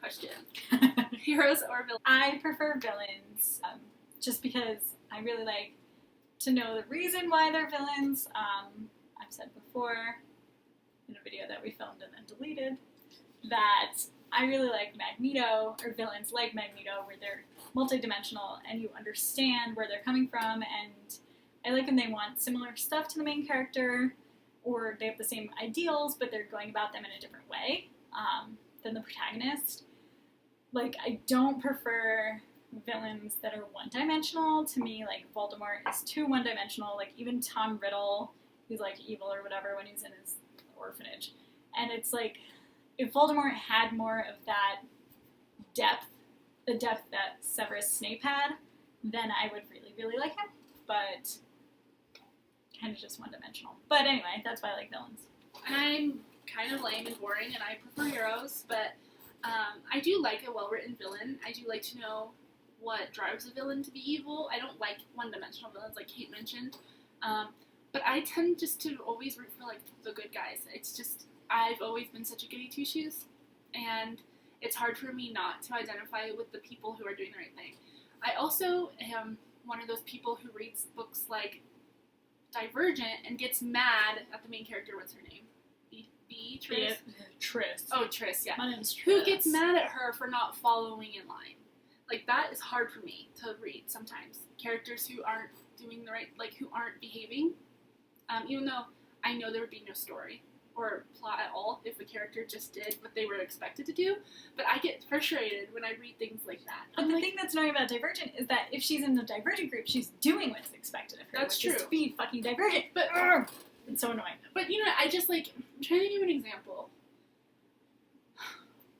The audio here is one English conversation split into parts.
question. Heroes or villains? I prefer villains, just because I really like to know the reason why they're villains. I've said before in a video that we filmed and then deleted that I really like Magneto, or villains like Magneto, where they're multidimensional and you understand where they're coming from, and I like when they want similar stuff to the main character, or they have the same ideals, but they're going about them in a different way than the protagonist. Like, I don't prefer villains that are one-dimensional. To me, like, Voldemort is too one-dimensional. Like, even Tom Riddle, who's, like, evil or whatever when he's in his orphanage. And it's like, if Voldemort had more of that depth, the depth that Severus Snape had, then I would really, really like him. But kind of just one-dimensional. But anyway, that's why I like villains. I'm kind of lame and boring, and I prefer heroes, but I do like a well-written villain. I do like to know what drives a villain to be evil. I don't like one-dimensional villains like Kate mentioned, but I tend just to always root for, like, the good guys. It's just, I've always been such a goody two-shoes, and it's hard for me not to identify with the people who are doing the right thing. I also am one of those people who reads books like Divergent and gets mad at the main character. What's her name? Beatrice? Triss. Oh, Triss, yeah. My name's Triss. Who gets mad at her for not following in line. Like, that is hard for me to read sometimes. Characters who aren't doing the right, like, who aren't behaving. Even though I know there would be no story or plot at all if a character just did what they were expected to do. But I get frustrated when I read things like that. But the thing that's annoying about Divergent is that if she's in the Divergent group, she's doing what's expected of her. That's which is true. to be fucking Divergent. But it's so annoying. But, you know, I just, like, I'm trying to give an example.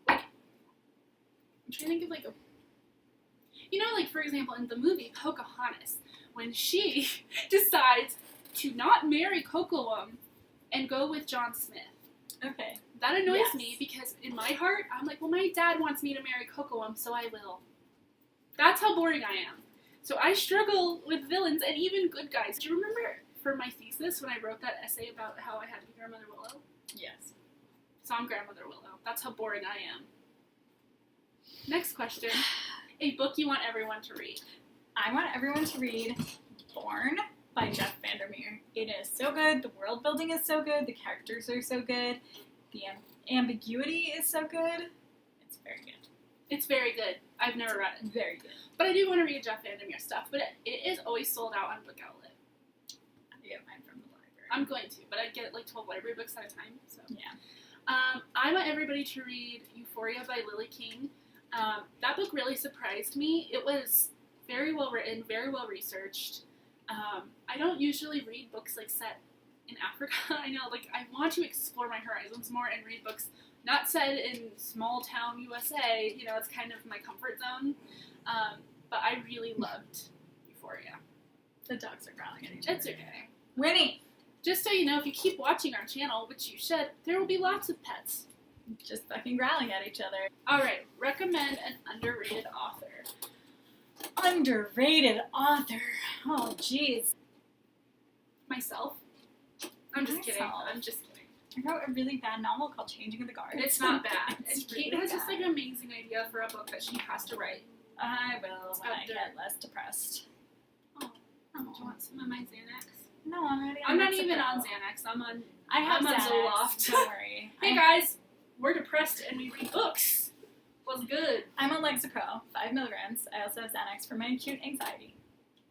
Like, I'm trying to think of, like, you know, like, for example, in the movie Pocahontas, when she decides to not marry Kocoum and go with John Smith. Okay. That annoys me because in my heart, I'm like, well, my dad wants me to marry Kocoum, so I will. That's how boring I am. So I struggle with villains and even good guys. Do you remember for my thesis when I wrote that essay about how I had to be Grandmother Willow? Yes. So I'm Grandmother Willow. That's how boring I am. Next question. A book you want everyone to read. I want everyone to read Born by Jeff Vandermeer. It is so good. The world building is so good. The characters are so good. The ambiguity is so good. It's very good. It's very good. I've never read it. Very good. But I do want to read Jeff Vandermeer stuff, but it is always sold out on Book Outlet. I get mine from the library. I'm going to, but I get like 12 library books at a time. So yeah. I want everybody to read Euphoria by Lily King. That book really surprised me. It was very well written, very well researched. I don't usually read books like set in Africa. I know, like, I want to explore my horizons more and read books not set in small town USA. You know, it's kind of my comfort zone. But I really loved Euphoria. The dogs are growling at each other. It's okay. Winnie! Just so you know, if you keep watching our channel, which you should, there will be lots of pets. Just fucking growling at each other. Alright, recommend an underrated author. Underrated author. Oh, jeez. Myself? I'm just kidding. Myself. I'm just kidding. I wrote a really bad novel called Changing of the Guard. It's not bad. It's And Kate really has just bad. like an amazing idea for a book that she has to write. I will It's when I got get less depressed. Oh, do you want some of my Xanax? No, I'm already on I'm not Lexapro. even on Xanax. I'm on I'm on Xanax. Zoloft. Don't worry. Hey guys, we're depressed and we read books. Was good. I'm on Lexapro, 5 milligrams. I also have Xanax for my acute anxiety.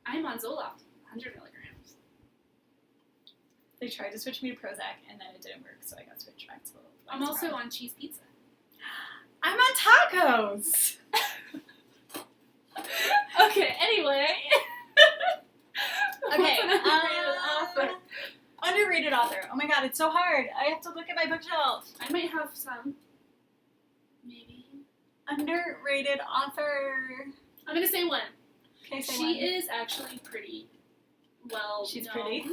I'm on Zoloft, 100 milligrams. They tried to switch me to Prozac, and then it didn't work, so I got switched back to Lexapro. I'm also on cheese pizza. I'm on tacos! Okay, anyway. Okay, What's an underrated author? Underrated author. Oh my god, it's so hard. I have to look at my bookshelf. I might have some. Maybe. Underrated author. I'm gonna say one. Okay, say She one. is actually pretty well She's known. pretty?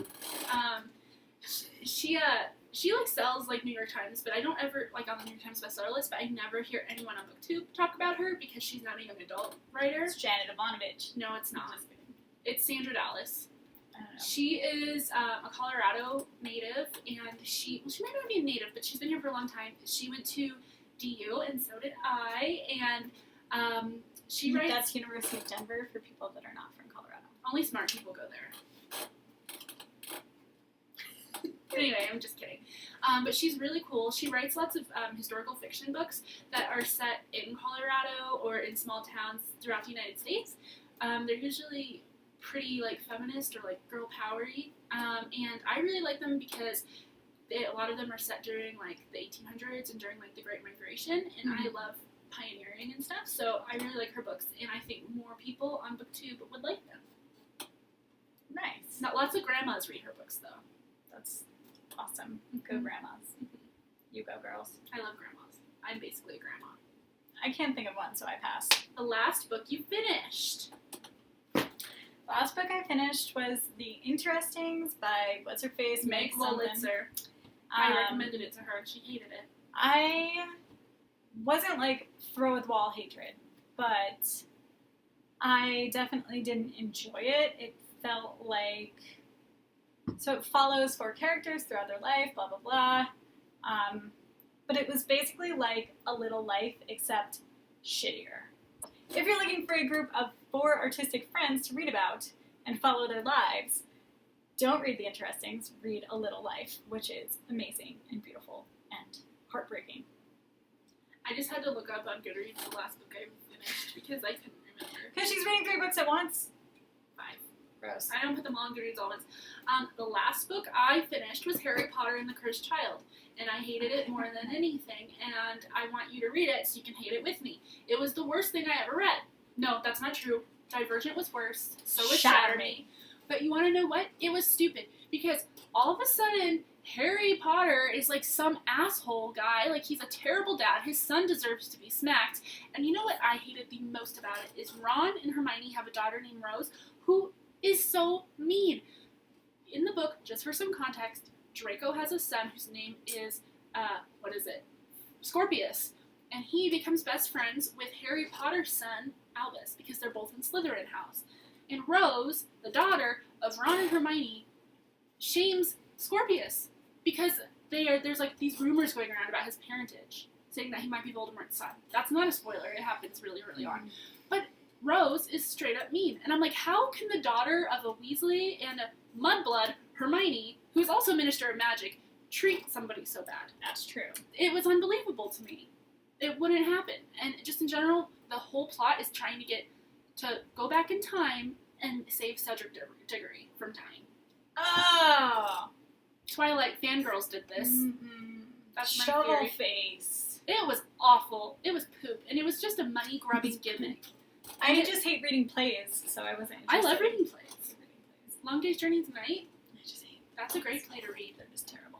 She like sells like New York Times, but I don't ever like on the New York Times bestseller list. But I never hear anyone on BookTube talk about her because she's not a young adult writer. It's Janet Ivanovich. No, it's not. Just kidding. It's Sandra Dallas. I don't know. She is a Colorado native, and she might not be a native, but she's been here for a long time. She went to DU, and so did I. And she writes. That's University of Denver for people that are not from Colorado. Only smart people go there. Anyway, I'm just kidding. But she's really cool. She writes lots of historical fiction books that are set in Colorado or in small towns throughout the United States. They're usually pretty like feminist or like girl powery, and I really like them because a lot of them are set during like the 1800s and during like the Great Migration, and I love pioneering and stuff. So I really like her books, and I think more people on BookTube would like them. Nice. Not lots of grandmas read her books though. That's awesome. Go grandmas. You go girls. I love grandmas. I'm basically a grandma. I can't think of one, so I pass. The last book you finished. Last book I finished was The Interestings by what's-her-face, Meg Wolitzer. I recommended it to her and she hated it. I wasn't like throw at the wall hatred, but I definitely didn't enjoy it. It felt like, so it follows 4 characters throughout their life, blah, blah, blah. But it was basically like A Little Life, except shittier. If you're looking for a group of 4 artistic friends to read about and follow their lives, don't read The Interestings, read A Little Life, which is amazing and beautiful and heartbreaking. I just had to look up on Goodreads the last book I finished because I couldn't remember. Because she's reading 3 books at once. 5. Gross. I don't put them all on Goodreads all at once. The last book I finished was Harry Potter and the Cursed Child, and I hated it more than anything, and I want you to read it so you can hate it with me. It was the worst thing I ever read. No, that's not true. Divergent was worse. So was Shatter Me. But you want to know what? It was stupid, because all of a sudden, Harry Potter is like some asshole guy, like he's a terrible dad, his son deserves to be smacked, and you know what I hated the most about it is Ron and Hermione have a daughter named Rose, who is so mean. In the book, just for some context, Draco has a son whose name is, Scorpius, and he becomes best friends with Harry Potter's son, Albus, because they're both in Slytherin house. And Rose, the daughter of Ron and Hermione, shames Scorpius because there's like these rumors going around about his parentage, saying that he might be Voldemort's son. That's not a spoiler. It happens really early on. But Rose is straight up mean. And I'm like, how can the daughter of a Weasley and a mudblood, Hermione, who's also Minister of Magic, treat somebody so bad? That's true. It was unbelievable to me. It wouldn't happen. And just in general, the whole plot is trying to get to go back in time and save Cedric Diggory from dying. Oh! Twilight fangirls did this. Mm-hmm. That's my Shovel theory. face. It was awful. It was poop. And it was just a money-grubbing gimmick. I just hate reading plays, so I wasn't interested. I love reading plays. in reading plays. Long Day's Journey to Night. I just hate That's a great play to read. They're just terrible.